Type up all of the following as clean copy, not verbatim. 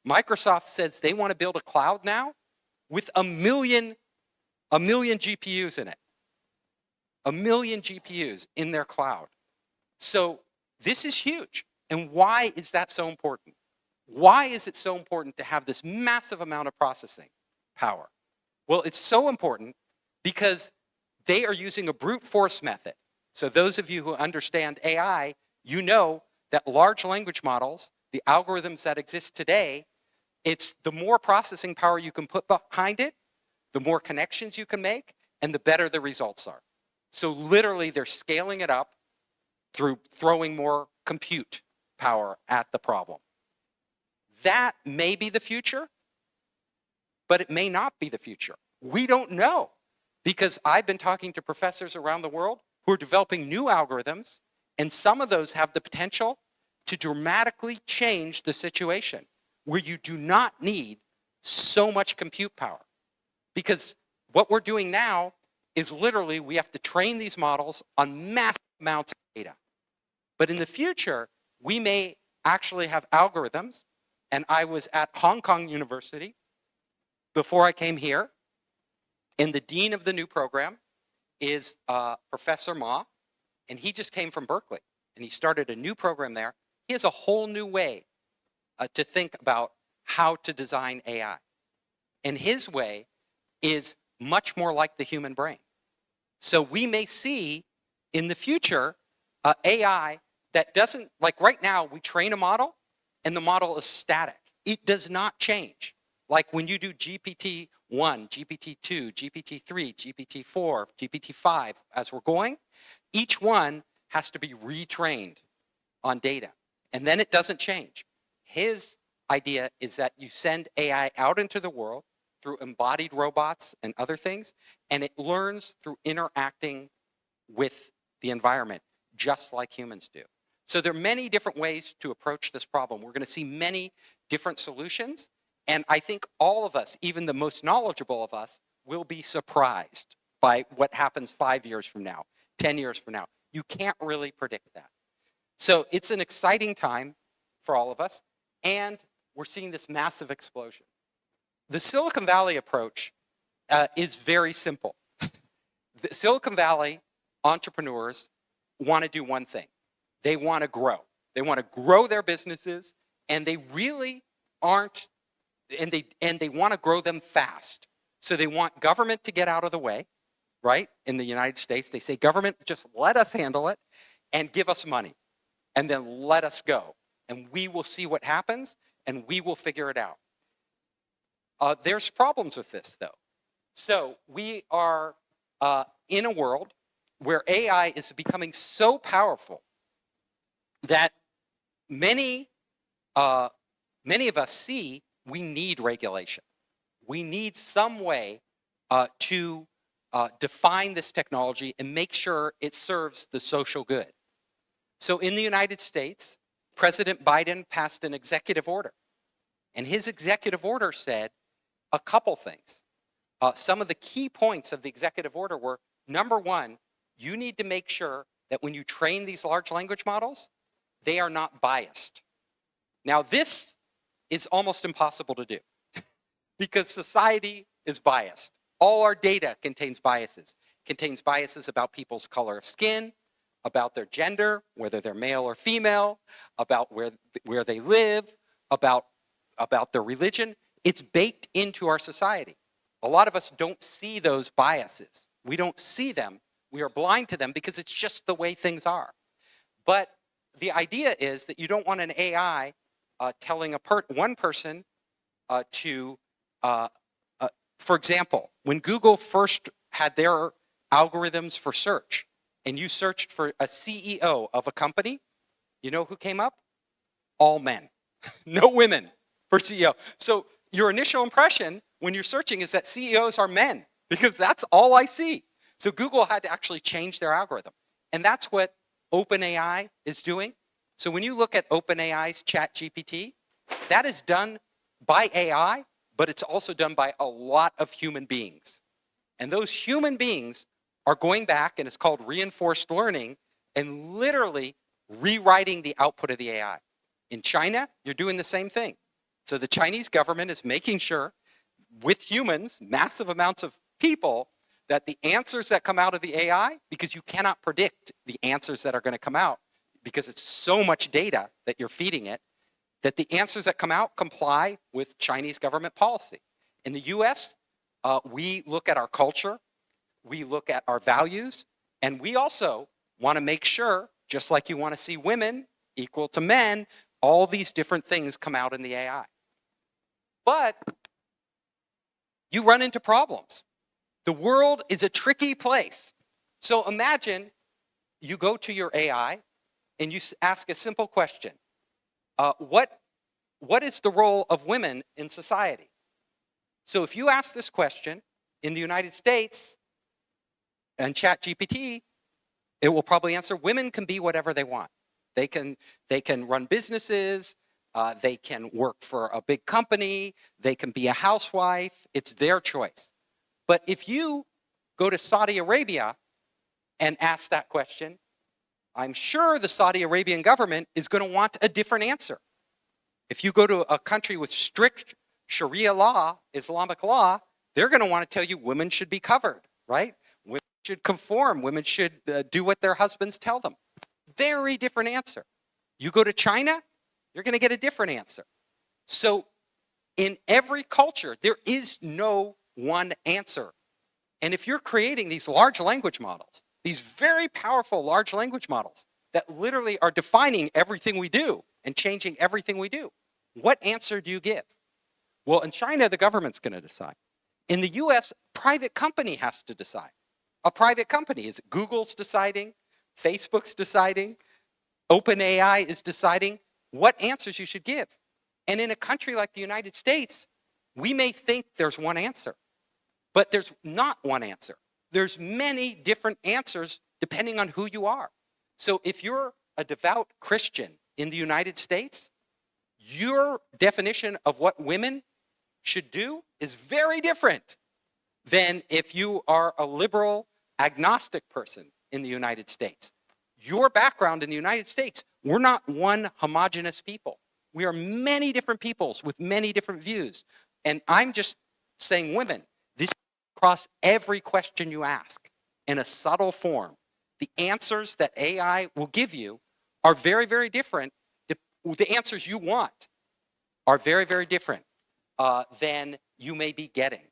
Microsoft says they want to build a cloud now with a million GPUs in it. 1 million GPUs in their cloud. So this is huge. And why is that so important? Why is it so important to have this massive amount of processing power? Well, it's so important because they are using a brute force method. So those of you who understand AI, you know that large language models, the algorithms that exist today, it's the more processing power you can put behind it, the more connections you can make, and the better the results are. So literally, they're scaling it up through throwing more compute power at the problem. That may be the future, but it may not be the future. We don't know, because I've been talking to professors around the world who are developing new algorithms, and some of those have the potential to dramatically change the situation where you do not need so much compute power. Because what we're doing now is literally we have to train these models on massive amounts of data. But in the future, we may actually have algorithms, and I was at Hong Kong University before I came here, and the dean of the new program is Professor Ma, and he just came from Berkeley, and he started a new program there. He has a whole new way to think about how to design AI. And his way is much more like the human brain. So we may see in the future AI that doesn't, like right now, we train a model and the model is static. It does not change. Like when you do GPT-1, GPT-2, GPT-3, GPT-4, GPT-5, as we're going, each one has to be retrained on data. And then it doesn't change. His idea is that you send AI out into the world through embodied robots and other things, and it learns through interacting with the environment, just like humans do. So there are many different ways to approach this problem. We're going to see many different solutions, and I think all of us, even the most knowledgeable of us, will be surprised by what happens 5 years from now, 10 years from now. You can't really predict that. So it's an exciting time for all of us, and we're seeing this massive explosion. The Silicon Valley approach is very simple. The Silicon Valley entrepreneurs want to do one thing. They want to grow. They want to grow their businesses, and they really aren't, and they want to grow them fast. So they want government to get out of the way, right? In the United States, they say, government, just let us handle it and give us money, and then let us go. And we will see what happens, and we will figure it out. There's problems with this, though. So we are in a world where AI is becoming so powerful that many of us see we need regulation. We need some way to define this technology and make sure it serves the social good. So in the United States, President Biden passed an executive order. And his executive order said a couple things. Some of the key points of the executive order were, number one, you need to make sure that when you train these large language models, they are not biased. Now, this is almost impossible to do because society is biased. All our data contains biases. Contains biases about people's color of skin, about their gender, whether they're male or female, about where they live, about their religion. It's baked into our society. A lot of us don't see those biases. We don't see them. We are blind to them because it's just the way things are. But the idea is that you don't want an AI telling one person for example, when Google first had their algorithms for search, and you searched for a CEO of a company, you know who came up? All men. No women for CEO. So your initial impression when you're searching is that CEOs are men, because that's all I see. So Google had to actually change their algorithm. And that's what OpenAI is doing. So when you look at OpenAI's chatgpt, that is done by AI, but it's also done by a lot of human beings. And those human beings are going back, and it's called reinforced learning, and literally rewriting the output of the AI. In China, you're doing the same thing. So the Chinese government is making sure with humans, massive amounts of people, that the answers that come out of the AI, because you cannot predict the answers that are going to come out because it's so much data that you're feeding it, that the answers that come out comply with Chinese government policy. In the US, we look at our culture, we look at our values, and we also want to make sure, just like you want to see women equal to men, all these different things come out in the AI. But you run into problems. The world is a tricky place. So imagine you go to your AI and you ask a simple question. What is the role of women in society? So if you ask this question in the United States and chatgpt, it will probably answer women can be whatever they want. They can run businesses, they can work for a big company, they can be a housewife, it's their choice. But if you go to Saudi Arabia and ask that question, I'm sure the Saudi Arabian government is going to want a different answer. If you go to a country with strict Sharia law, Islamic law, they're going to want to tell you women should be covered, right? Women should conform, women should do what their husbands tell them. Very different answer. You go to China, you're going to get a different answer. So in every culture, there is no one answer. And if you're creating these large language models, these very powerful large language models that literally are defining everything we do and changing everything we do, what answer do you give? Well, in China, the government's going to decide. In the US, private company has to decide. A private company, is it Google's deciding, Facebook's deciding, OpenAI is deciding what answers you should give. And in a country like the United States, we may think there's one answer, but there's not one answer. There's many different answers depending on who you are. So if you're a devout Christian in the United States, your definition of what women should do is very different than if you are a liberal agnostic person in the United States. Your background in the United States, we're not one homogenous people. We are many different peoples with many different views. And I'm just saying, women, this across every question you ask in a subtle form. The answers that AI will give you are very, very different. The answers you want are very, very different than you may be getting.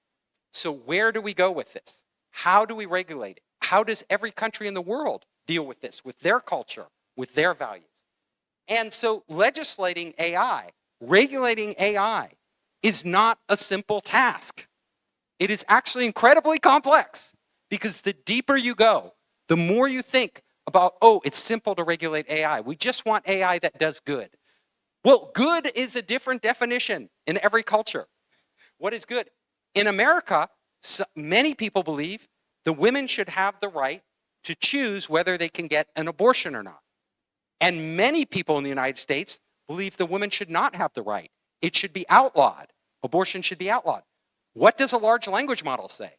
So where do we go with this? How do we regulate it? How does every country in the world deal with this, with their culture, with their values? And so legislating AI, regulating AI, is not a simple task. It is actually incredibly complex, because the deeper you go, the more you think about, oh, it's simple to regulate AI. We just want AI that does good. Well, good is a different definition in every culture. What is good? In America, many people believe the women should have the right to choose whether they can get an abortion or not. And many people in the United States believe the women should not have the right. It should be outlawed. Abortion should be outlawed. What does a large language model say?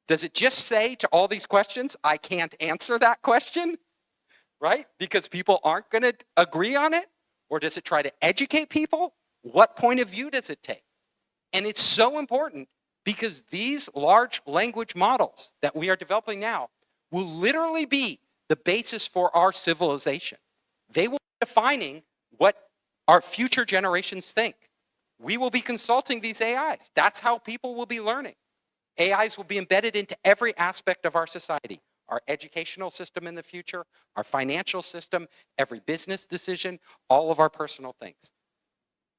Does it just say to all these questions, I can't answer that question, right? Because people aren't going to agree on it? Or does it try to educate people? What point of view does it take? And it's so important, because these large language models that we are developing now will literally be the basis for our civilization. They will be defining what our future generations think. We will be consulting these AIs. That's how people will be learning. AIs will be embedded into every aspect of our society, our educational system in the future, our financial system, every business decision, all of our personal things.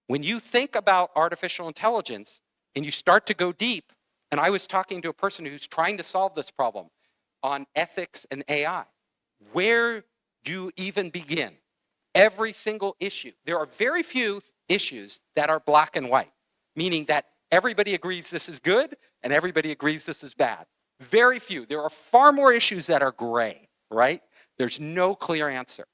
When you think about artificial intelligence and you start to go deep, and I was talking to a person who's trying to solve this problem on ethics and AI, where do you even begin? Every single issue. There are very few issues that are black and white, meaning that everybody agrees this is good and everybody agrees this is bad. Very few. There are far more issues that are gray, right? There's no clear answer.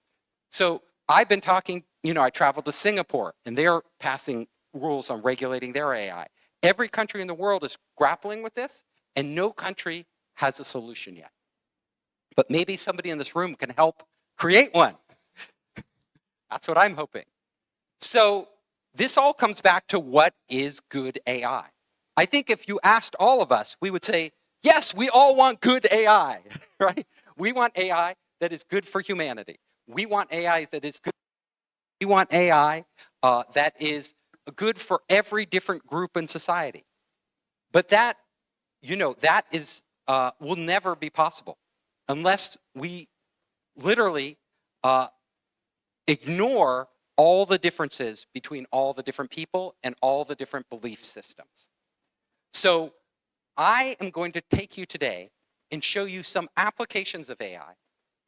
So I've been talking, I traveled to Singapore, and they're passing rules on regulating their AI. Every country in the world is grappling with this, and no country has a solution yet. But maybe somebody in this room can help create one. That's what I'm hoping. So this all comes back to what is good AI. I think if you asked all of us, we would say, yes, we all want good AI, right? We want AI that is good for humanity. We want AI that is good. We want AI that is good for every different group in society. But that, that is will never be possible unless we literally ignore all the differences between all the different people and all the different belief systems. So I am going to take you today and show you some applications of AI,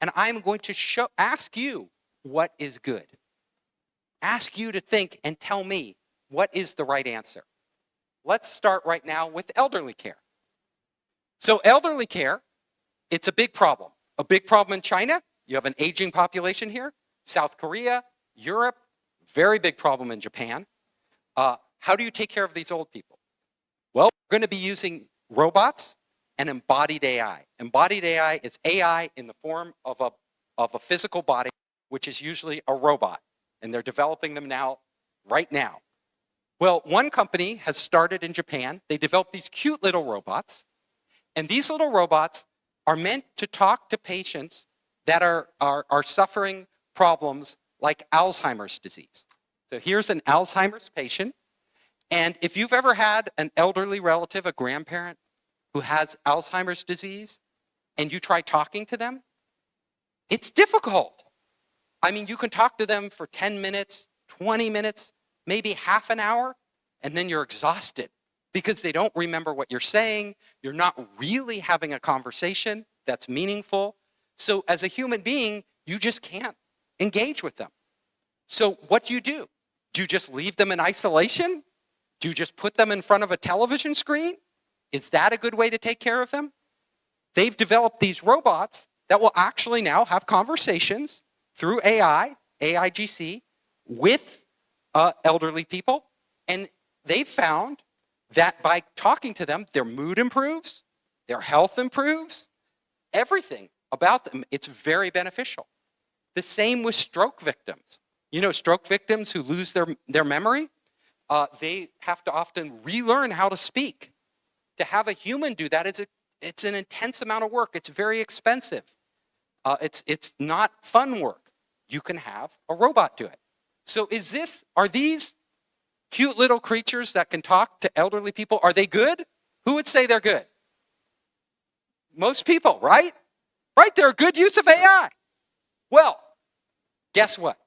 and I'm going to ask you what is good. Ask you to think and tell me what is the right answer. Let's start right now with elderly care. So elderly care, it's a big problem. A big problem in China. You have an aging population here. South Korea, Europe, very big problem in Japan. How do you take care of these old people? Well, we're going to be using robots and embodied AI. Embodied AI is AI in the form of a physical body, which is usually a robot. And they're developing them right now. Well, one company has started in Japan. They developed these cute little robots. And these little robots are meant to talk to patients that are suffering problems like Alzheimer's disease. So here's an Alzheimer's patient. And if you've ever had an elderly relative, a grandparent who has Alzheimer's disease, and you try talking to them, it's difficult. I mean, you can talk to them for 10 minutes, 20 minutes, maybe half an hour, and then you're exhausted because they don't remember what you're saying. You're not really having a conversation that's meaningful. So as a human being, you just can't engage with them. So what do? Do you just leave them in isolation? Do you just put them in front of a television screen? Is that a good way to take care of them? They've developed these robots that will actually now have conversations through AI, AIGC, with elderly people. And they've found that by talking to them, their mood improves, their health improves, everything about them, it's very beneficial. The same with stroke victims. You know, stroke victims who lose their memory, they have to often relearn how to speak. To have a human do that, it's an intense amount of work. It's very expensive. It's not fun work. You can have a robot do it. So are these cute little creatures that can talk to elderly people, are they good? Who would say they're good? Most people, right? Right, they're a good use of AI. Well, guess what?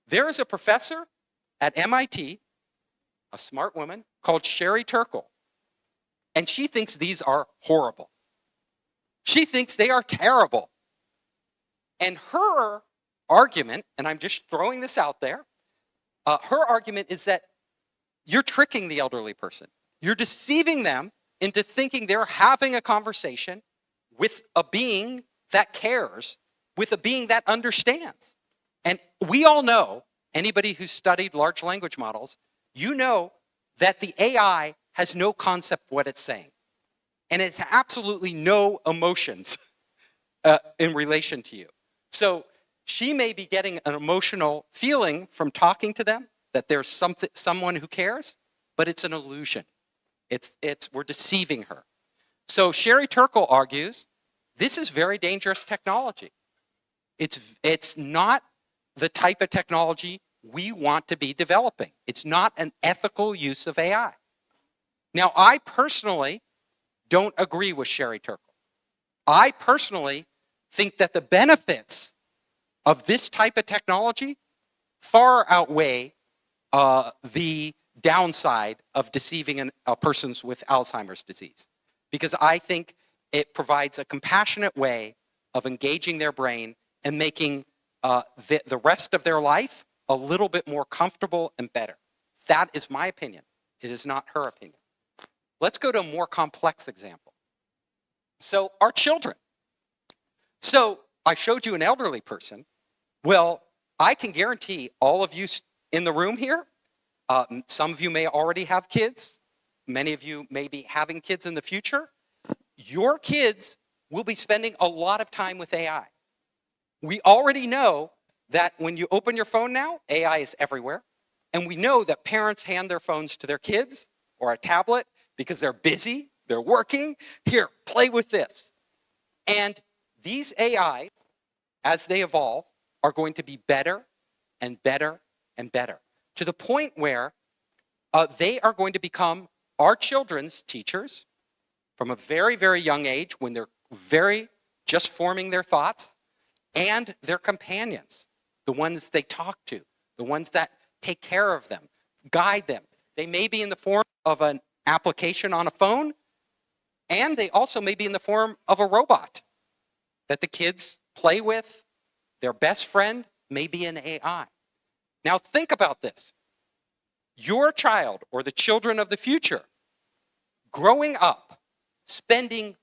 There is a professor at MIT, a smart woman, called Sherry Turkle. And she thinks these are horrible. She thinks they are terrible. And her argument, and I'm just throwing this out there, her argument is that you're tricking the elderly person. You're deceiving them into thinking they're having a conversation with a being that cares, with a being that understands. And we all know, anybody who's studied large language models, you know that the AI has no concept what it's saying. And it's absolutely no emotions in relation to you. So she may be getting an emotional feeling from talking to them, that there's someone who cares, but it's an illusion. We're deceiving her. So Sherry Turkle argues, this is very dangerous technology. It's not the type of technology we want to be developing. It's not an ethical use of AI. Now, I personally don't agree with Sherry Turkle. I personally think that the benefits of this type of technology far outweigh the downside of deceiving a person with Alzheimer's disease. Because I think it provides a compassionate way of engaging their brain and making the rest of their life a little bit more comfortable and better. That is my opinion. It is not her opinion. Let's go to a more complex example. So our children. So I showed you an elderly person. Well, I can guarantee all of you in the room here, some of you may already have kids. Many of you may be having kids in the future. Your kids will be spending a lot of time with AI. We already know that when you open your phone now, AI is everywhere. And we know that parents hand their phones to their kids or a tablet because they're busy, they're working. Here, play with this. And these AI, as they evolve, are going to be better and better and better, to the point where they are going to become our children's teachers from a very, very young age, when they're just forming their thoughts, and their companions, the ones they talk to, the ones that take care of them, guide them. They may be in the form of an application on a phone, and they also may be in the form of a robot that the kids play with. Their best friend may be an AI. Now think about this. Your child or the children of the future growing up, spending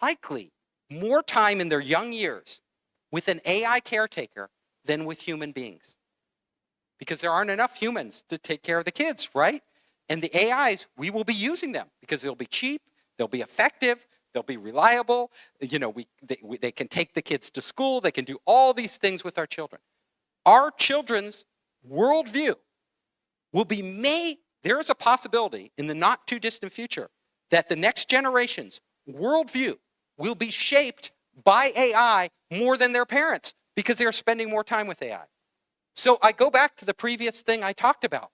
likely more time in their young years with an AI caretaker than with human beings. Because there aren't enough humans to take care of the kids, right? And the AIs, we will be using them because they'll be cheap, they'll be effective, they'll be reliable. You know, they can take the kids to school, they can do all these things with our children. Our children's worldview will be made, there is a possibility in the not too distant future that the next generation's worldview will be shaped by AI more than their parents because they're spending more time with AI. So I go back to the previous thing I talked about.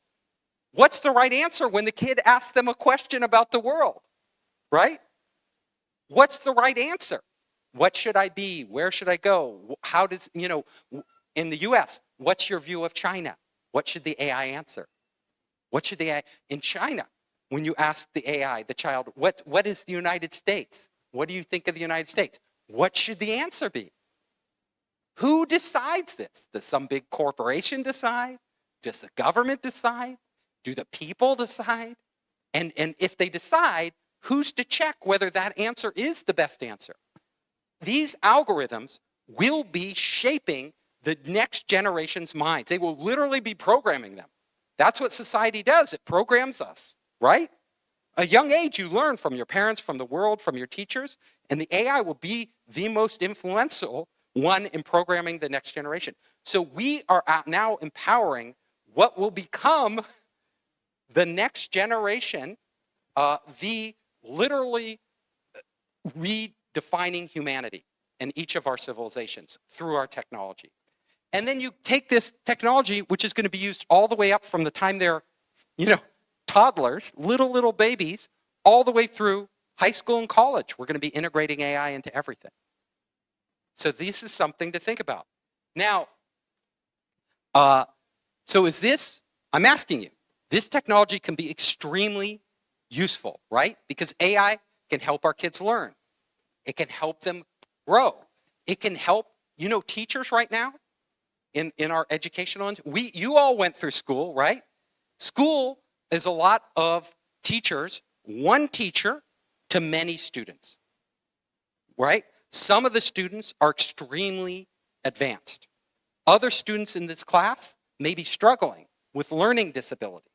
What's the right answer when the kid asks them a question about the world, right? What's the right answer? What should I be? Where should I go? How does, you know, in the US, what's your view of China? What should the AI answer? What should the AI, in China, when you ask the AI, the child, what is the United States? What do you think of the United States? What should the answer be? Who decides this? Does some big corporation decide? Does the government decide? Do the people decide? And if they decide, who's to check whether that answer is the best answer? These algorithms will be shaping the next generation's minds. They will literally be programming them. That's what society does. It programs us, right? A young age, you learn from your parents, from the world, from your teachers, and the AI will be the most influential one in programming the next generation. So we are now empowering what will become the next generation, the literally redefining humanity in each of our civilizations through our technology. And then you take this technology, which is going to be used all the way up from the time they're, you know, toddlers, little babies, all the way through high school and college. We're going to be integrating AI into everything. So this is something to think about. Now, so is this, I'm asking you, this technology can be extremely useful, right? Because AI can help our kids learn. It can help them grow. It can help, you know, teachers right now in our educational, you all went through school, right? School is a lot of teachers, one teacher to many students, right? Some of the students are extremely advanced. Other students in this class may be struggling with learning disabilities.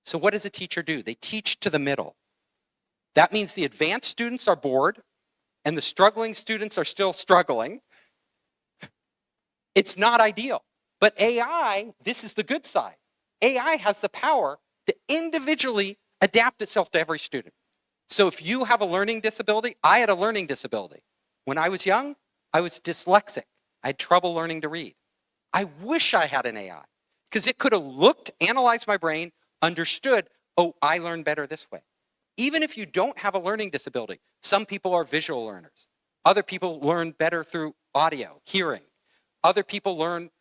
So what does a teacher do? They teach to the middle. That means the advanced students are bored and the struggling students are still struggling. It's not ideal. But AI, this is the good side. AI has the power to individually adapt itself to every student. So if you have a learning disability, I had a learning disability. When I was young, I was dyslexic. I had trouble learning to read. I wish I had an AI because it could have looked, analyzed my brain, understood, oh, I learn better this way. Even if you don't have a learning disability, some people are visual learners. Other people learn better through audio, hearing. Other people learn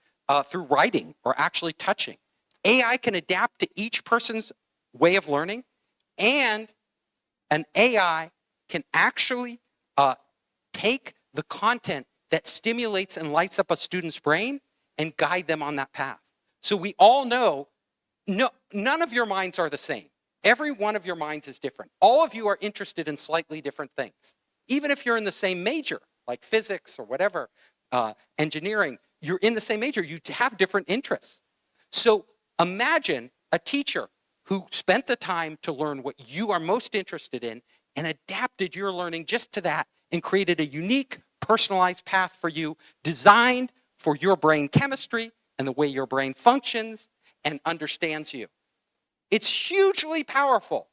through writing or actually touching. AI can adapt to each person's way of learning, and an AI can actually take the content that stimulates and lights up a student's brain and guide them on that path. So we all know none of your minds are the same. Every one of your minds is different. All of you are interested in slightly different things. Even if you're in the same major, like physics or whatever, engineering, you're in the same major, you have different interests. So imagine a teacher who spent the time to learn what you are most interested in and adapted your learning just to that and created a unique, personalized path for you, designed for your brain chemistry and the way your brain functions and understands you. It's hugely powerful,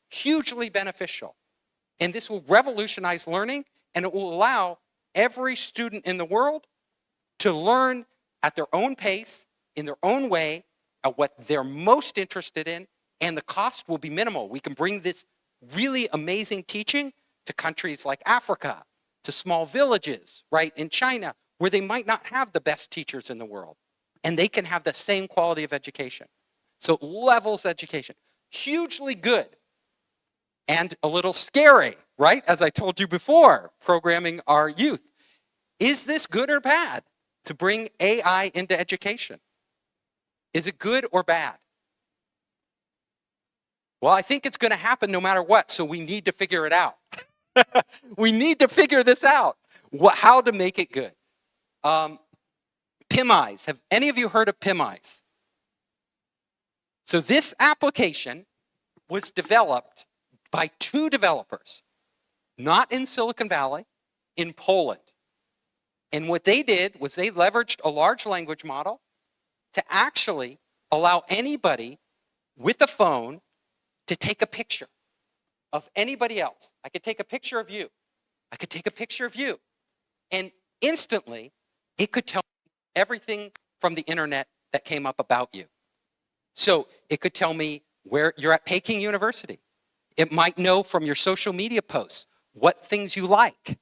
hugely beneficial. And this will revolutionize learning, and it will allow every student in the world to learn at their own pace, in their own way, at what they're most interested in, and the cost will be minimal. We can bring this really amazing teaching to countries like Africa, to small villages, right, in China, where they might not have the best teachers in the world, and they can have the same quality of education. So levels education, hugely good, and a little scary, right? As I told you before, programming our youth. Is this good or bad to bring AI into education? Is it good or bad? Well, I think it's going to happen no matter what, so we need to figure it out. We need to figure this out, how to make it good. Pimeyes, have any of you heard of Pimeyes? So this application was developed by 2 developers, not in Silicon Valley, in Poland. And what they did was they leveraged a large language model to actually allow anybody with a phone to take a picture of anybody else. I could take a picture of you. I could take a picture of you. And instantly, it could tell me everything from the internet that came up about you. So it could tell me where you're at Peking University. It might know from your social media posts what things you like.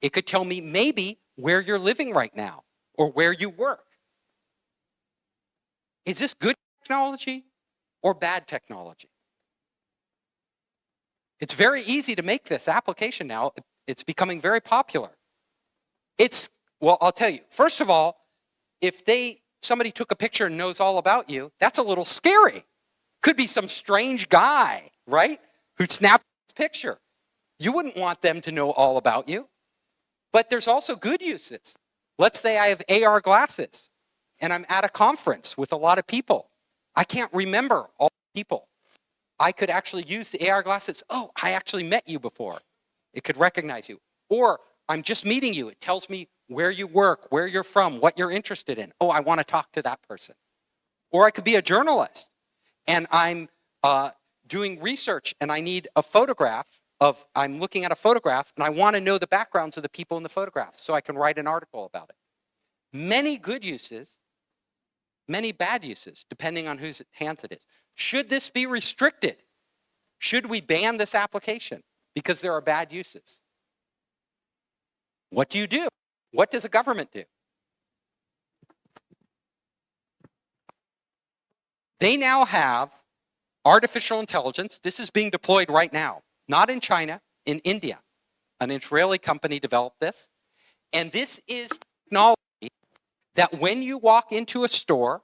It could tell me maybe where you're living right now or where you work. Is this good technology or bad technology? It's very easy to make this application now. It's becoming very popular. Well, I'll tell you, first of all, if somebody took a picture and knows all about you, that's a little scary. Could be some strange guy, right, who snapped this picture. You wouldn't want them to know all about you. But there's also good uses. Let's say I have AR glasses and I'm at a conference with a lot of people. I can't remember all the people. I could actually use the AR glasses. Oh, I actually met you before. It could recognize you. Or I'm just meeting you. It tells me where you work, where you're from, what you're interested in. Oh, I want to talk to that person. Or I could be a journalist and I'm doing research and I need a photograph I'm looking at a photograph and I want to know the backgrounds of the people in the photograph so I can write an article about it. Many good uses, many bad uses, depending on whose hands it is. Should this be restricted? Should we ban this application because there are bad uses? What do you do? What does a government do? They now have artificial intelligence. This is being deployed right now, not in China, in India. An Israeli company developed this. And this is technology that when you walk into a store,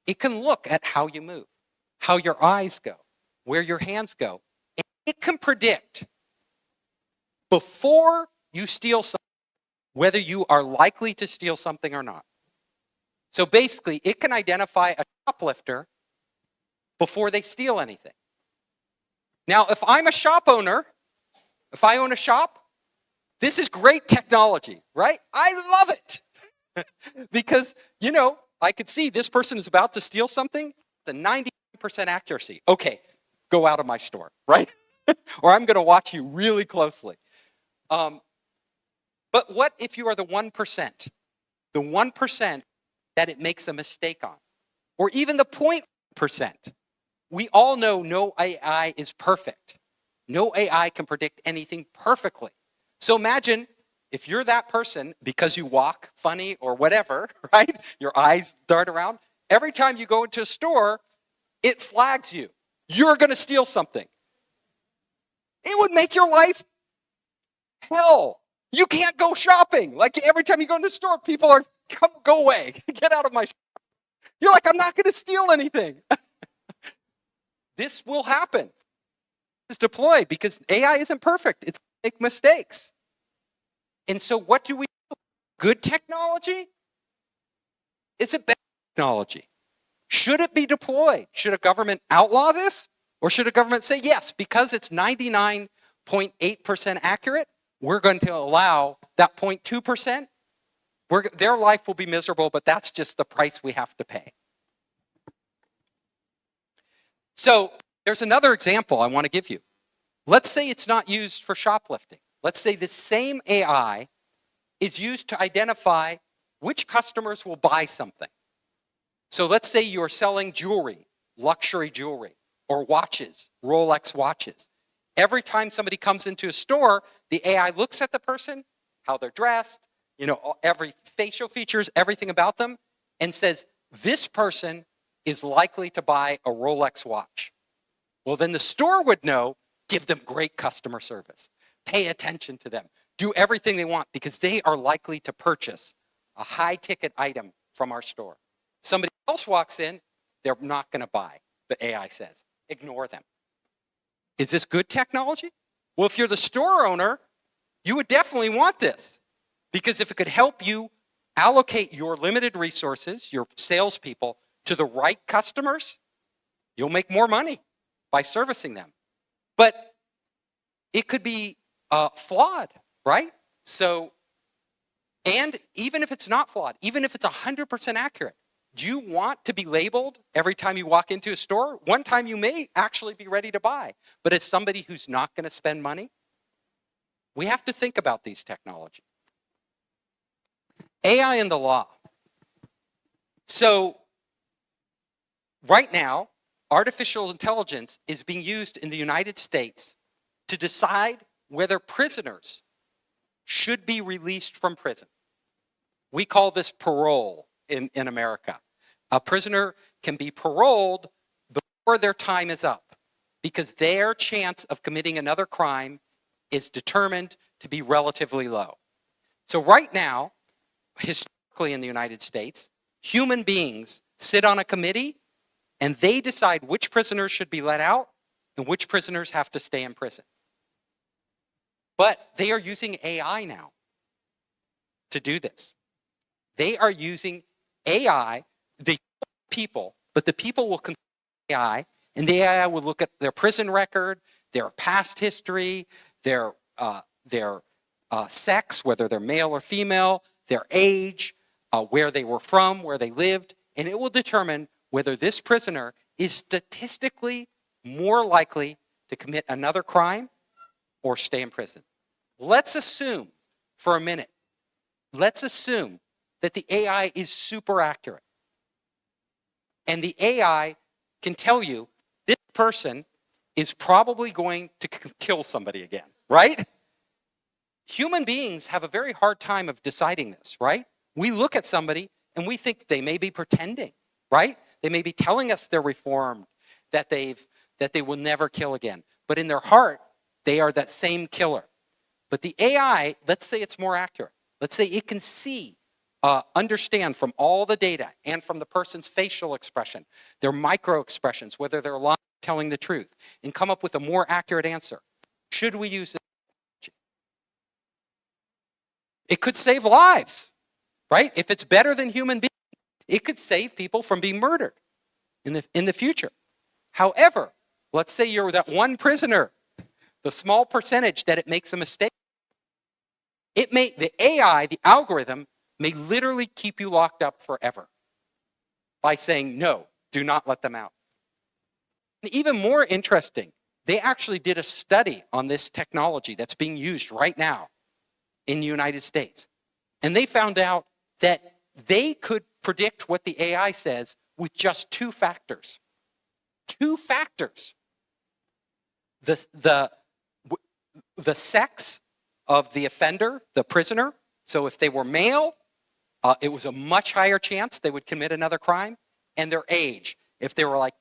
it can look at how you move, how your eyes go, where your hands go. And it can predict before you steal something, whether you are likely to steal something or not. So basically, it can identify a shoplifter before they steal anything. Now, if I'm a shop owner, if I own a shop, this is great technology, right? I love it. Because, I could see this person is about to steal something, the 90% accuracy. Okay, go out of my store, right? Or I'm going to watch you really closely. But what if you are the 1%? The 1% that it makes a mistake on? Or even the 0.1%? We all know no AI is perfect. No AI can predict anything perfectly. So imagine if you're that person, because you walk funny or whatever, right? Your eyes dart around. Every time you go into a store, it flags you. You're going to steal something. It would make your life hell. You can't go shopping. Like every time you go into the store, people are, go away. Get out of my store. You're like, I'm not going to steal anything. This will happen. It's deployed because AI isn't perfect. It's going to make mistakes. And so what do we do? Good technology? Is it bad technology? Should it be deployed? Should a government outlaw this? Or should a government say, yes, because it's 99.8% accurate, we're going to allow that 0.2%? Their life will be miserable, but that's just the price we have to pay. So there's another example I want to give you. Let's say it's not used for shoplifting. Let's say the same AI is used to identify which customers will buy something. So let's say you're selling jewelry, luxury jewelry, or watches, Rolex watches. Every time somebody comes into a store, the AI looks at the person, how they're dressed, every facial features, everything about them, and says, this person is likely to buy a Rolex watch. Well, then the store would know, give them great customer service, pay attention to them, do everything they want because they are likely to purchase a high-ticket item from our store. Somebody else walks in, they're not going to buy, the AI says. Ignore them. Is this good technology? Well, if you're the store owner, you would definitely want this because if it could help you allocate your limited resources, your salespeople, to the right customers, you'll make more money by servicing them. But it could be flawed, right? So, and even if it's not flawed, even if it's 100% accurate, do you want to be labeled every time you walk into a store? One time you may actually be ready to buy, but as somebody who's not going to spend money, we have to think about these technologies. AI and the law. So right now, artificial intelligence is being used in the United States to decide whether prisoners should be released from prison. We call this parole in America. A prisoner can be paroled before their time is up because their chance of committing another crime is determined to be relatively low. So right now, historically in the United States, human beings sit on a committee and they decide which prisoners should be let out and which prisoners have to stay in prison. But they are using AI now to do this. They are using AI, the people, but the people will control AI, and the AI will look at their prison record, their past history, their sex, whether they're male or female, their age, where they were from, where they lived, and it will determine whether this prisoner is statistically more likely to commit another crime or stay in prison. Let's assume for a minute, let's assume that the AI is super accurate. And the AI can tell you this person is probably going to kill somebody again, right? Human beings have a very hard time of deciding this, right? We look at somebody and we think they may be pretending, right? They may be telling us they're reformed, that they will never kill again. But in their heart, they are that same killer. But the AI, let's say it's more accurate. Let's say it can see, understand from all the data and from the person's facial expression, their micro expressions, whether they're lying or telling the truth, and come up with a more accurate answer. Should we use this technology? It could save lives, right? If it's better than human beings, it could save people from being murdered in the future. However, let's say you're that one prisoner, the small percentage that it makes a mistake. The AI, the algorithm, may literally keep you locked up forever by saying, no, do not let them out. And even more interesting, they actually did a study on this technology that's being used right now in the United States. And they found out that they could predict what the AI says with just two factors. Two factors. The sex of the offender, the prisoner. So if they were male, it was a much higher chance they would commit another crime. And their age. If they were like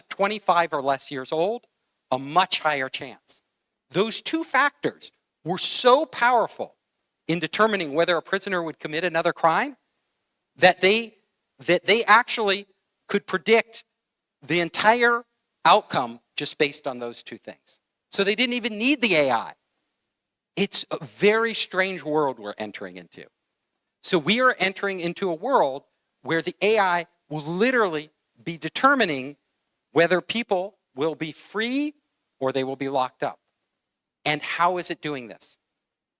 25 or less years old, a much higher chance. Those two factors were so powerful in determining whether a prisoner would commit another crime that they actually could predict the entire outcome just based on those two things. So they didn't even need the AI. It's a very strange world we're entering into. So we are entering into a world where the AI will literally be determining whether people will be free or they will be locked up. And how is it doing this?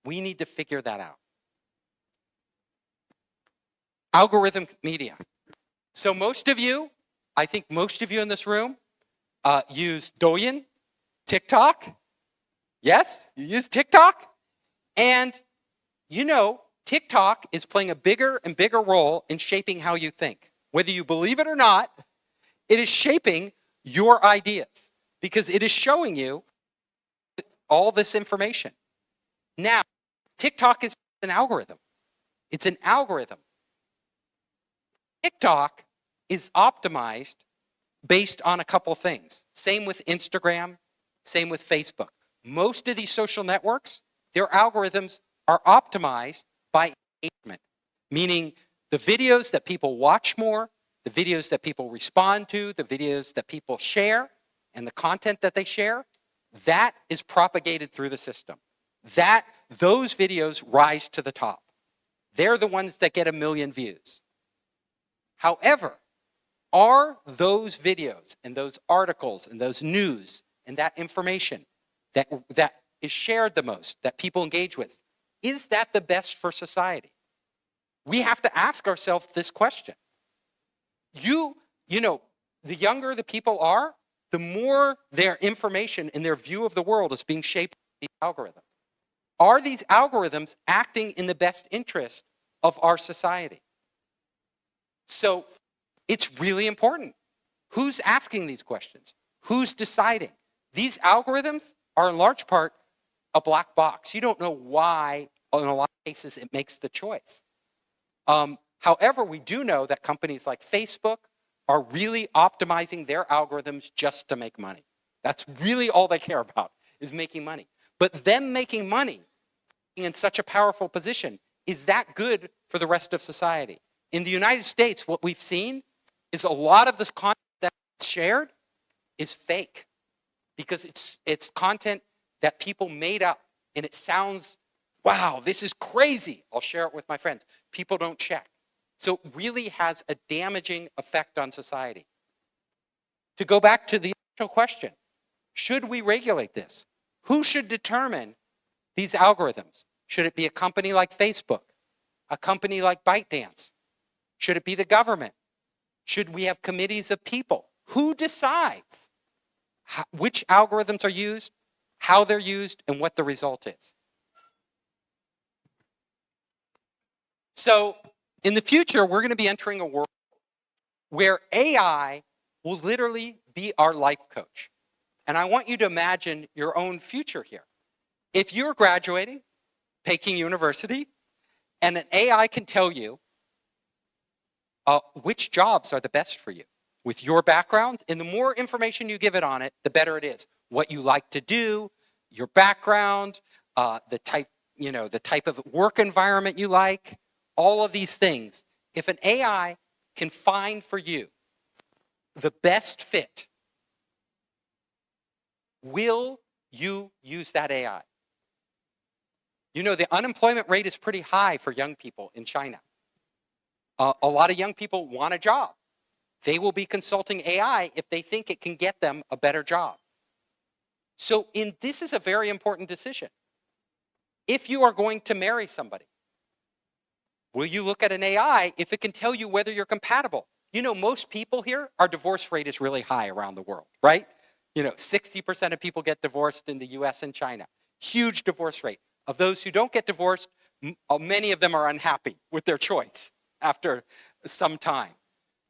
We need to figure that out. Algorithmic media. So most of you, I think most of you in this room, use Douyin, TikTok. Yes, you use TikTok. And you know, TikTok is playing a bigger and bigger role in shaping how you think. Whether you believe it or not, it is shaping your ideas because it is showing you all this information. Now, TikTok is an algorithm. It's an algorithm. TikTok is optimized based on a couple things. Same with Instagram, same with Facebook. Most of these social networks, their algorithms are optimized by engagement, meaning the videos that people watch more, the videos that people respond to, the videos that people share, and the content that they share, that is propagated through the system. Those videos rise to the top. They're the ones that get 1 million views. However, are those videos and those articles and those news and that information that is shared the most, that people engage with, is that the best for society? We have to ask ourselves this question. You know, the younger the people are, the more their information and their view of the world is being shaped by these algorithms. Are these algorithms acting in the best interest of our society? So it's really important. Who's asking these questions? Who's deciding? These algorithms are in large part a black box. You don't know why, in a lot of cases, it makes the choice. However, we do know that companies like Facebook are really optimizing their algorithms just to make money. That's really all they care about, is making money. But them making money in such a powerful position, is that good for the rest of society? In the United States, what we've seen is a lot of this content that's shared is fake because it's content that people made up and it sounds, wow, this is crazy. I'll share it with my friends. People don't check. So it really has a damaging effect on society. To go back to the initial question, should we regulate this? Who should determine these algorithms? Should it be a company like Facebook? A company like ByteDance? Should it be the government? Should we have committees of people? Who decides which algorithms are used, how they're used, and what the result is? So in the future, we're going to be entering a world where AI will literally be our life coach. And I want you to imagine your own future here. If you're graduating, Peking University, and an AI can tell you which jobs are the best for you with your background, and the more information you give it on it, the better it is. What you like to do, your background, the type of work environment you like, all of these things. If an AI can find for you the best fit, will you use that AI? You know, the unemployment rate is pretty high for young people in China. A lot of young people want a job. They will be consulting AI if they think it can get them a better job. So this is a very important decision. If you are going to marry somebody, will you look at an AI if it can tell you whether you're compatible? You know, most people here, our divorce rate is really high around the world, right? You know, 60% of people get divorced in the US and China. Huge divorce rate. Of those who don't get divorced, many of them are unhappy with their choice after some time.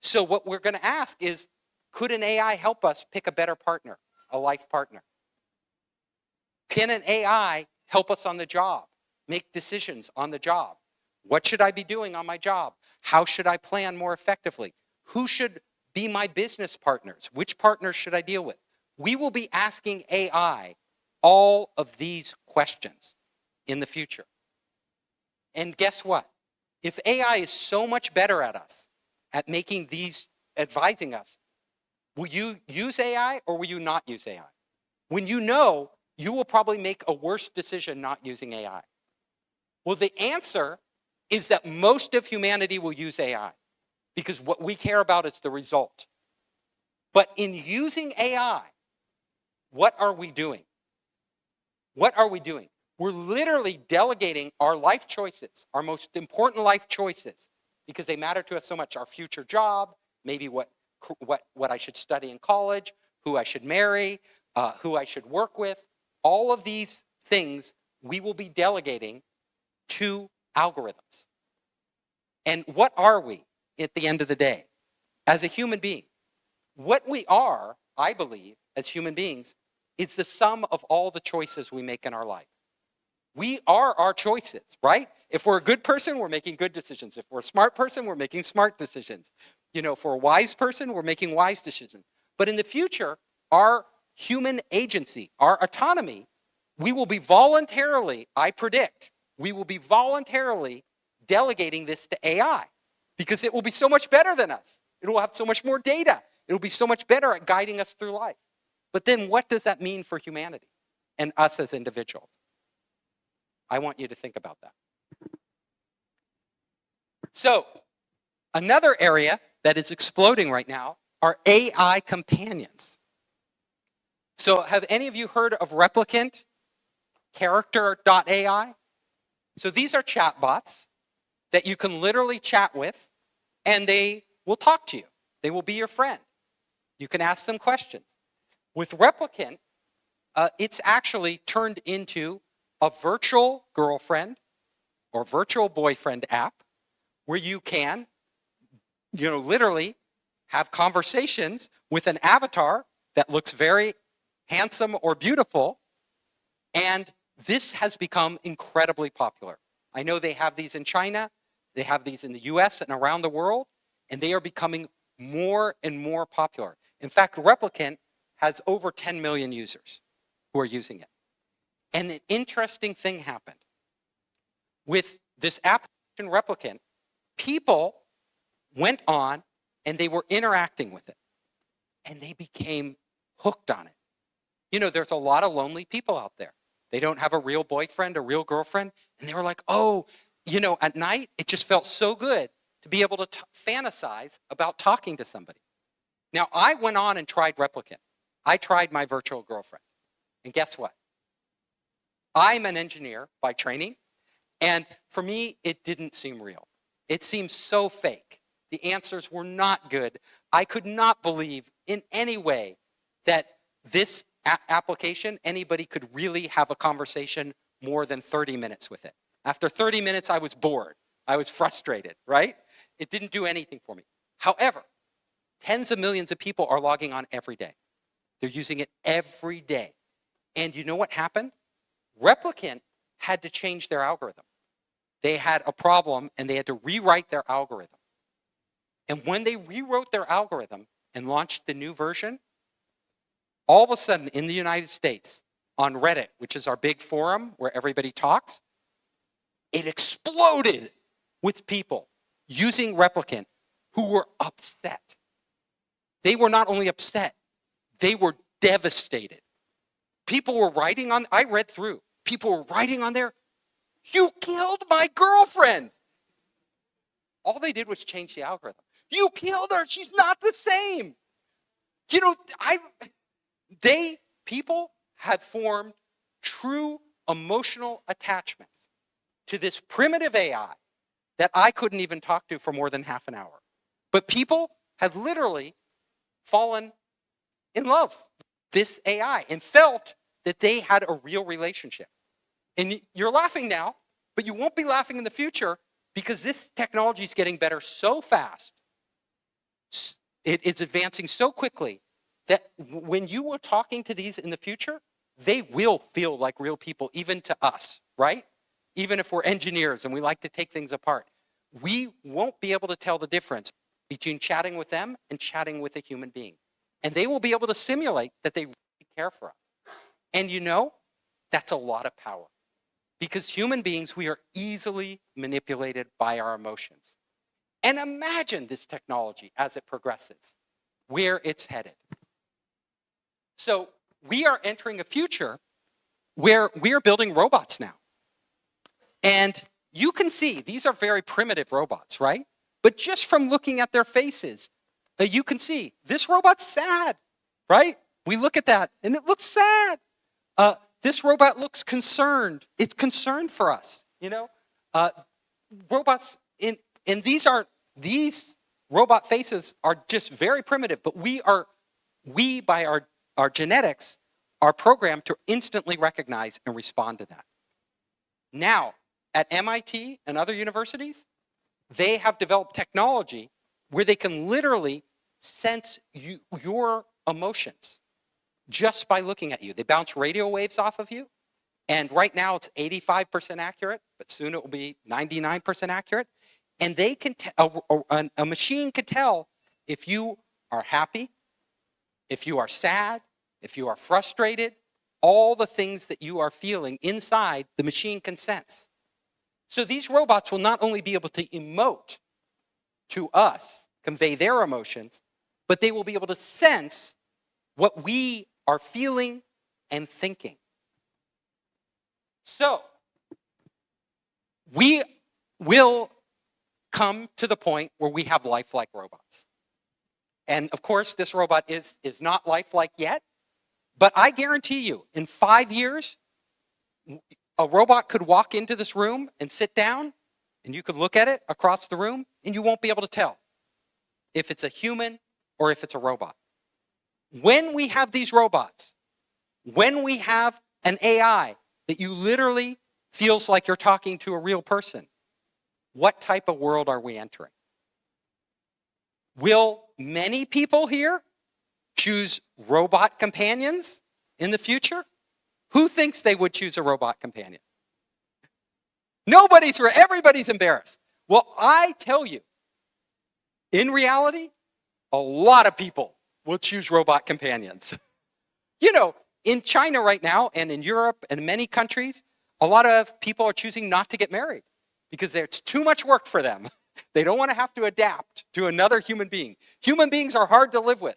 So what we're going to ask is, could an AI help us pick a better partner, a life partner? Can an AI help us on the job, make decisions on the job? What should I be doing on my job? How should I plan more effectively? Who should be my business partners? Which partners should I deal with? We will be asking AI all of these questions in the future. And guess what? If AI is so much better at us, at making these, advising us, will you use AI or will you not use AI? When you know, you will probably make a worse decision not using AI. Well, the answer is that most of humanity will use AI because what we care about is the result. But in using AI, what are we doing? What are we doing? We're literally delegating our life choices, our most important life choices, because they matter to us so much. Our future job, maybe what I should study in college, who I should marry, who I should work with. All of these things we will be delegating to algorithms. And what are we at the end of the day as a human being? What we are, I believe, as human beings, is the sum of all the choices we make in our life. We are our choices, right? If we're a good person, we're making good decisions. If we're a smart person, we're making smart decisions. If we're a wise person, we're making wise decisions. But in the future, our human agency, our autonomy, we will be voluntarily, I predict, we will be voluntarily delegating this to AI because it will be so much better than us. It will have so much more data. It will be so much better at guiding us through life. But then what does that mean for humanity and us as individuals? I want you to think about that. So, another area that is exploding right now are AI companions. So, have any of you heard of Replicant, Character.ai? So these are chatbots that you can literally chat with, and they will talk to you. They will be your friend. You can ask them questions. With Replicant, it's actually turned into a virtual girlfriend or virtual boyfriend app where you can, literally have conversations with an avatar that looks very handsome or beautiful. And this has become incredibly popular. I know they have these in China, they have these in the US and around the world, and they are becoming more and more popular. In fact, Replicant has over 10 million users who are using it. And an interesting thing happened. With this application Replicant, people went on and they were interacting with it. And they became hooked on it. There's a lot of lonely people out there. They don't have a real boyfriend, a real girlfriend. And they were like, at night, it just felt so good to be able to fantasize about talking to somebody. Now, I went on and tried Replicant. I tried my virtual girlfriend. And guess what? I'm an engineer by training. And for me, it didn't seem real. It seemed so fake. The answers were not good. I could not believe in any way that this application, anybody could really have a conversation more than 30 minutes with it. After 30 minutes, I was bored. I was frustrated, right? It didn't do anything for me. However, tens of millions of people are logging on every day. They're using it every day. And you know what happened? Replicant had to change their algorithm. They had a problem and they had to rewrite their algorithm. And when they rewrote their algorithm and launched the new version, all of a sudden in the United States, on Reddit, which is our big forum where everybody talks, it exploded with people using Replicant who were upset. They were not only upset, they were devastated. People were writing on, I read through, people were writing on there, "You killed my girlfriend." All they did was change the algorithm. "You killed her, she's not the same." People had formed true emotional attachments to this primitive AI that I couldn't even talk to for more than half an hour. But people had literally fallen in love with this AI and felt that they had a real relationship. And you're laughing now, but you won't be laughing in the future because this technology is getting better so fast. It's advancing so quickly that when you are talking to these in the future, they will feel like real people, even to us, right? Even if we're engineers and we like to take things apart. We won't be able to tell the difference between chatting with them and chatting with a human being. And they will be able to simulate that they really care for us. And that's a lot of power. Because human beings, we are easily manipulated by our emotions. And imagine this technology as it progresses, where it's headed. So we are entering a future where we are building robots now. And you can see, these are very primitive robots, right? But just from looking at their faces, you can see, this robot's sad, right? We look at that, and it looks sad. This robot looks concerned. It's concerned for us, Robots, and these robot faces are just very primitive, but we by our our genetics are programmed to instantly recognize and respond to that. Now, at MIT and other universities, they have developed technology where they can literally sense your emotions just by looking at you. They bounce radio waves off of you, and right now it's 85% accurate, but soon it will be 99% accurate. And they can a machine can tell if you are happy, if you are sad, if you are frustrated, all the things that you are feeling inside, the machine can sense. So these robots will not only be able to emote to us, convey their emotions, but they will be able to sense what we are feeling and thinking. So we will come to the point where we have lifelike robots. And of course, this robot is not lifelike yet, but I guarantee you, in 5 years, a robot could walk into this room and sit down, and you could look at it across the room, and you won't be able to tell if it's a human or if it's a robot. When we have these robots, when we have an AI that you literally feels like you're talking to a real person, what type of world are we entering? Will many people here choose robot companions in the future? Who thinks they would choose a robot companion? Everybody's embarrassed. Well, I tell you, in reality, a lot of people will choose robot companions. You know, in China right now, and in Europe and many countries, a lot of people are choosing not to get married because it's too much work for them. They don't want to have to adapt to another human being. Human beings are hard to live with.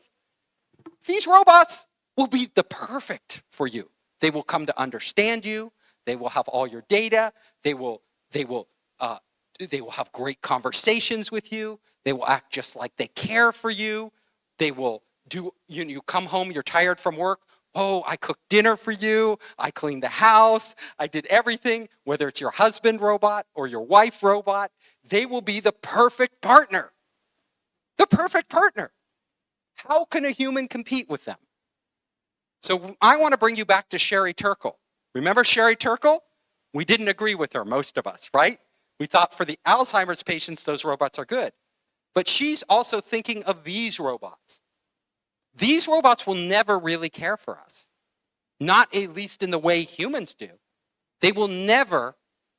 These robots will be the perfect for you. They will come to understand you. They will have all your data. They will have great conversations with you. They will act just like they care for you. They will do, you come home, you're tired from work. Oh, I cooked dinner for you. I cleaned the house. I did everything, whether it's your husband robot or your wife robot. They will be the perfect partner. The perfect partner. How can a human compete with them? So I want to bring you back to Sherry Turkle. Remember Sherry Turkle? We didn't agree with her, most of us, right? We thought for the Alzheimer's patients, those robots are good. But she's also thinking of these robots. These robots will never really care for us. Not at least in the way humans do. They will never,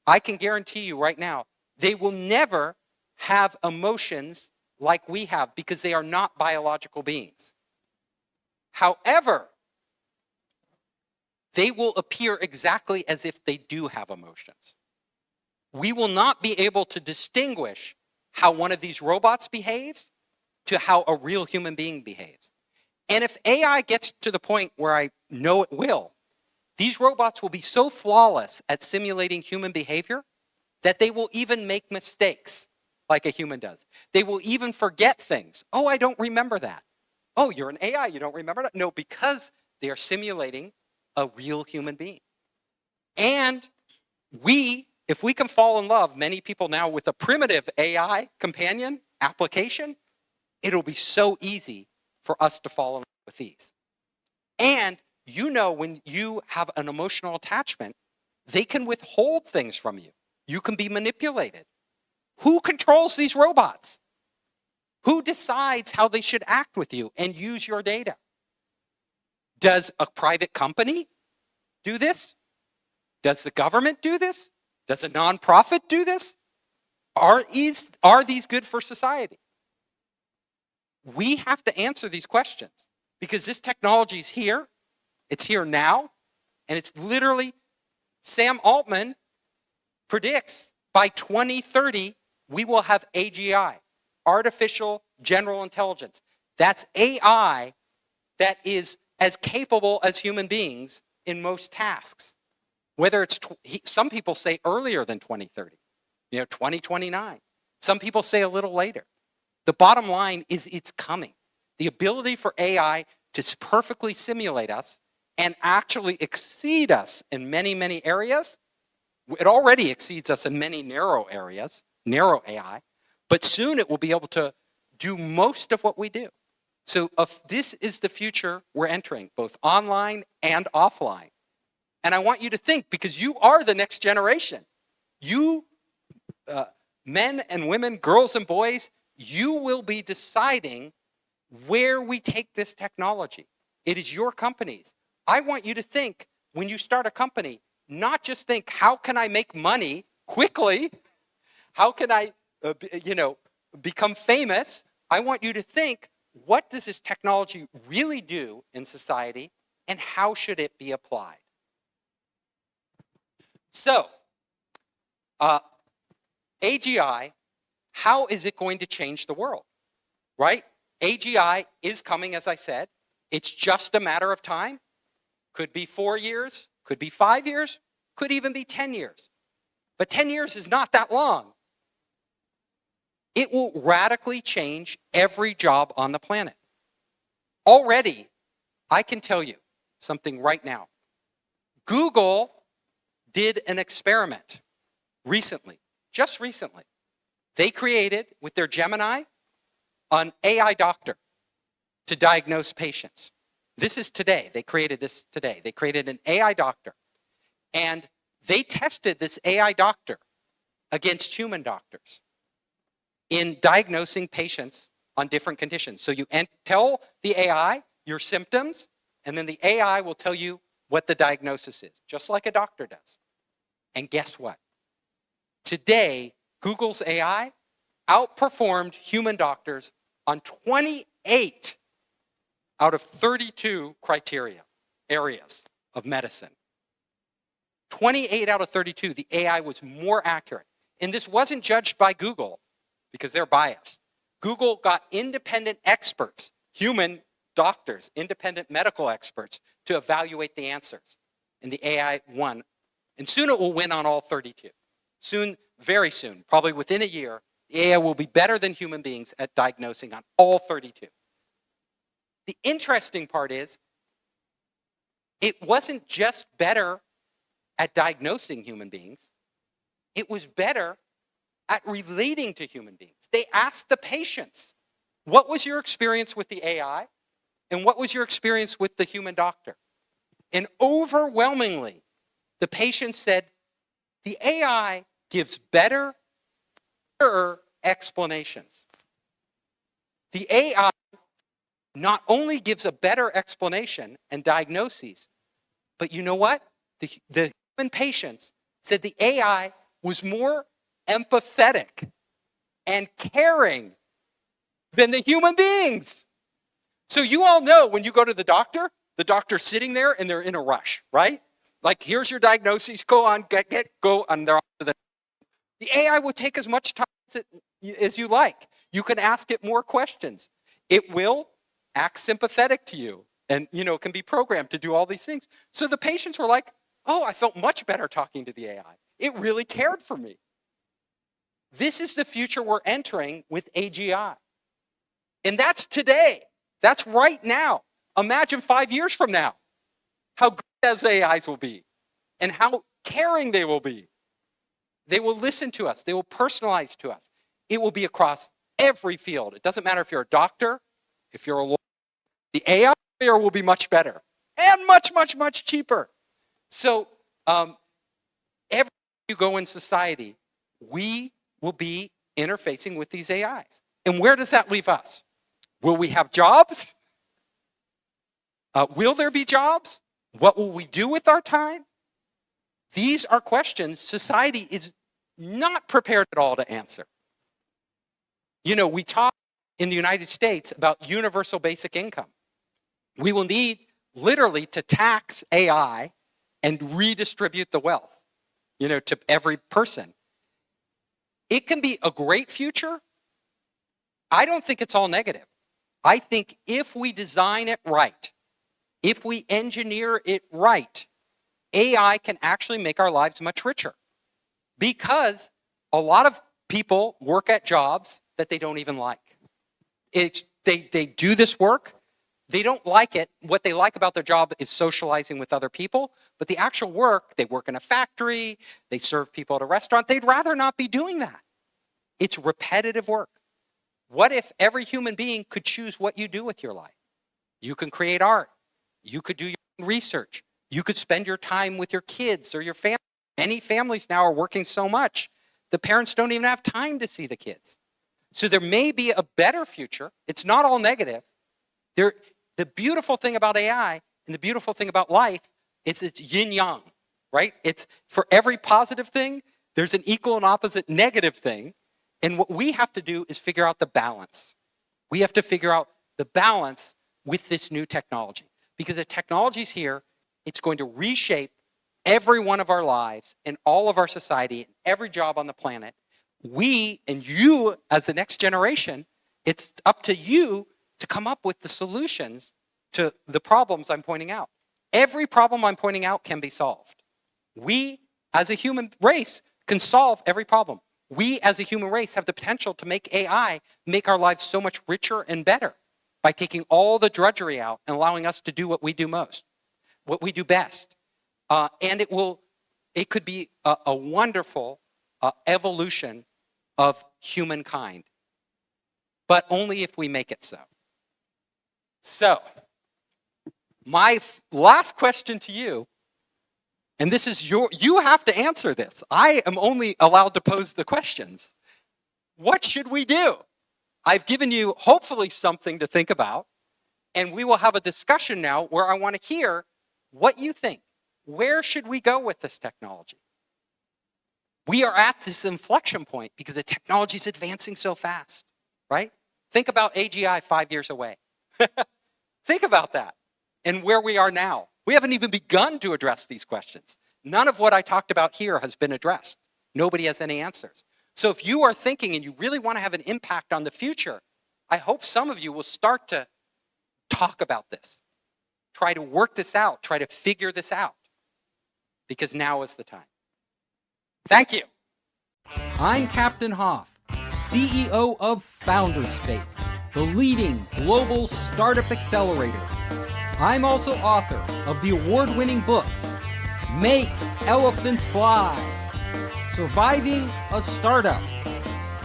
I can guarantee you right now, they will never have emotions like we have because they are not biological beings. However, they will appear exactly as if they do have emotions. We will not be able to distinguish how one of these robots behaves to how a real human being behaves. And if AI gets to the point where I know it will, these robots will be so flawless at simulating human behavior that they will even make mistakes like a human does. They will even forget things. Oh, I don't remember that. Oh, you're an AI, you don't remember that? No, because they are simulating a real human being. And if we can fall in love, many people now, with a primitive AI companion application, it'll be so easy for us to fall in love with these. And you know, when you have an emotional attachment, they can withhold things from you. You can be manipulated. Who controls these robots? Who decides how they should act with you and use your data? Does a private company do this? Does the government do this? Does a nonprofit do this? Are these good for society? We have to answer these questions because this technology is here. It's here now. And it's literally, Sam Altman predicts by 2030, we will have AGI, artificial general intelligence. That's AI that is as capable as human beings in most tasks. Whether it's, some people say earlier than 2030, 2029. Some people say a little later. The bottom line is it's coming. The ability for AI to perfectly simulate us and actually exceed us in many, many areas. It already exceeds us in many narrow areas, narrow AI, but soon it will be able to do most of what we do. So this is the future we're entering, both online and offline. And I want you to think, because you are the next generation. You, men and women, girls and boys, you will be deciding where we take this technology. It is your companies. I want you to think, when you start a company, not just think, how can I make money quickly? How can I, become famous? I want you to think, what does this technology really do in society, and how should it be applied? So, AGI, how is it going to change the world, right? AGI is coming, as I said. It's just a matter of time. Could be 4 years, could be 5 years, could even be 10 years. But 10 years is not that long. It will radically change every job on the planet. Already, I can tell you something right now. Google did an experiment recently, just recently. They created, with their Gemini, an AI doctor to diagnose patients. This is today. They created this today. They created an AI doctor. And they tested this AI doctor against human doctors in diagnosing patients on different conditions. So you tell the AI your symptoms, and then the AI will tell you what the diagnosis is, just like a doctor does. And guess what? Today, Google's AI outperformed human doctors on 28 out of 32 criteria, areas of medicine. 28 out of 32, the AI was more accurate. And this wasn't judged by Google because they're biased. Google got independent experts, human doctors, independent medical experts to evaluate the answers. And the AI won. And soon it will win on all 32. Soon, very soon, probably within a year, the AI will be better than human beings at diagnosing on all 32. The interesting part is, it wasn't just better at diagnosing human beings, it was better at relating to human beings. They asked the patients, what was your experience with the AI? And what was your experience with the human doctor? And overwhelmingly, the patients said, the AI gives better explanations. The AI not only gives a better explanation and diagnoses, but you know what? The human patients said the AI was more empathetic and caring than the human beings. So you all know when you go to the doctor's sitting there and they're in a rush, right? Like, here's your diagnosis, go on, go, and they're on to the AI will take as much time as you like. You can ask it more questions. It will act sympathetic to you and, can be programmed to do all these things. So the patients were like, oh, I felt much better talking to the AI. It really cared for me. This is the future we're entering with AGI. And that's today. That's right now. Imagine 5 years from now, how good those AIs will be and how caring they will be. They will listen to us. They will personalize to us. It will be across every field. It doesn't matter if you're a doctor, if you're a lawyer. The AI lawyer will be much better and much, much, much cheaper. So everywhere you go in society, we will be interfacing with these AIs. And where does that leave us? Will we have jobs? Will there be jobs? What will we do with our time? These are questions society is not prepared at all to answer. We talk in the United States about universal basic income. We will need literally to tax AI and redistribute the wealth, to every person. It can be a great future. I don't think it's all negative. I think if we design it right, if we engineer it right, AI can actually make our lives much richer. Because a lot of people work at jobs that they don't even like. They do this work, they don't like it. What they like about their job is socializing with other people, but the actual work, they work in a factory, they serve people at a restaurant, they'd rather not be doing that. It's repetitive work. What if every human being could choose what you do with your life? You can create art. You could do your own research. You could spend your time with your kids or your family. Many families now are working so much, the parents don't even have time to see the kids. So there may be a better future. It's not all negative. The beautiful thing about AI and the beautiful thing about life is it's yin-yang, right? It's for every positive thing, there's an equal and opposite negative thing. And what we have to do is figure out the balance. We have to figure out the balance with this new technology. Because the technology's here, it's going to reshape every one of our lives and all of our society and every job on the planet. We and you as the next generation, it's up to you to come up with the solutions to the problems I'm pointing out. Every problem I'm pointing out can be solved. We as a human race can solve every problem. We as a human race have the potential to make AI make our lives so much richer and better by taking all the drudgery out and allowing us to do what we do most, what we do best. And it could be a wonderful evolution of humankind, but only if we make it so. So, my last question to you, and this is you have to answer this. I am only allowed to pose the questions. What should we do? I've given you hopefully something to think about, and we will have a discussion now where I want to hear what you think. Where should we go with this technology? We are at this inflection point because the technology is advancing so fast, right? Think about AGI 5 years away. Think about that and where we are now. We haven't even begun to address these questions. None of what I talked about here has been addressed. Nobody has any answers. So if you are thinking and you really want to have an impact on the future, I hope some of you will start to talk about this. Try to work this out. Try to figure this out. Because now is the time. Thank you. I'm Captain Hoff, CEO of Founderspace, the leading global startup accelerator. I'm also author of the award-winning books, Make Elephants Fly, Surviving a Startup,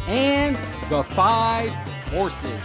and The 5 Forces.